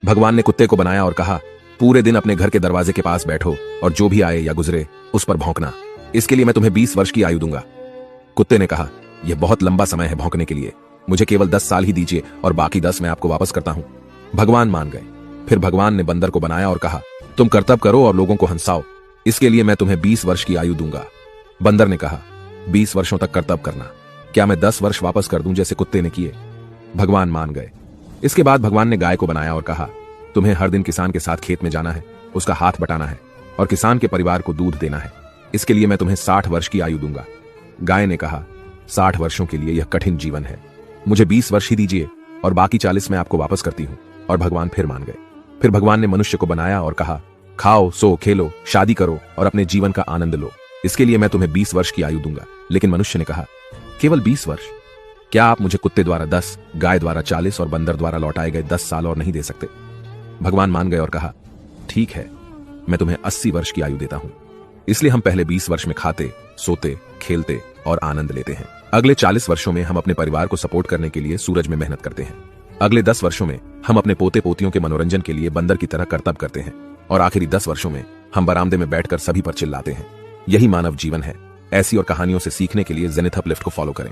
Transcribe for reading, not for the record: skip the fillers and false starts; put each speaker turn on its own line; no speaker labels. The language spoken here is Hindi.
भगवान ने कुत्ते को बनाया और कहा, पूरे दिन अपने घर के दरवाजे के पास बैठो और जो भी आए या गुजरे उस पर भौंकना। इसके लिए मैं तुम्हें 20 वर्ष की आयु दूंगा। कुत्ते ने कहा, यह बहुत लंबा समय है भौंकने के लिए, मुझे केवल 10 साल ही दीजिए और बाकी 10 मैं आपको वापस करता हूं। भगवान मान गए। फिर भगवान ने बंदर को बनाया और कहा, तुम कर्तव्य करो और लोगों को हंसाओ, इसके लिए मैं तुम्हें 20 वर्ष की आयु दूंगा। बंदर ने कहा, 20 वर्षों तक कर्तव्य करना, क्या मैं 10 वर्ष वापस कर दूं जैसे कुत्ते ने किए? भगवान मान गए। इसके बाद भगवान ने गाय को बनाया और कहा, तुम्हें हर दिन किसान के साथ खेत में जाना है, उसका हाथ बटाना है और किसान के परिवार को दूध देना है, इसके लिए मैं तुम्हें 60 वर्ष की आयु दूंगा। गाय ने कहा, 60 वर्षों के लिए यह कठिन जीवन है, मुझे 20 वर्ष ही दीजिए और बाकी 40 मैं आपको वापस करती हूं। और भगवान फिर मान गए। फिर भगवान ने मनुष्य को बनाया और कहा, खाओ, सो, खेलो, शादी करो और अपने जीवन का आनंद लो, इसके लिए मैं तुम्हें 20 वर्ष की आयु दूंगा। लेकिन मनुष्य ने कहा, केवल 20 वर्ष? क्या आप मुझे कुत्ते द्वारा 10, गाय द्वारा 40 और बंदर द्वारा लौटाए गए 10 साल और नहीं दे सकते? भगवान मान गए और कहा, ठीक है, मैं तुम्हें 80 वर्ष की आयु देता हूं। इसलिए हम पहले 20 वर्ष में खाते, सोते, खेलते और आनंद लेते हैं। अगले 40 वर्षों में हम अपने परिवार को सपोर्ट करने के लिए सूरज में मेहनत करते हैं। अगले 10 वर्षों में हम अपने पोते पोतियों के मनोरंजन के लिए बंदर की तरह कर्तव्य करते हैं और आखिरी 10 वर्षों में हम बरामदे में बैठकर सभी पर चिल्लाते हैं। यही मानव जीवन है। ऐसी और कहानियों से सीखने के लिए जेनिथ अपलिफ्ट को फॉलो करें।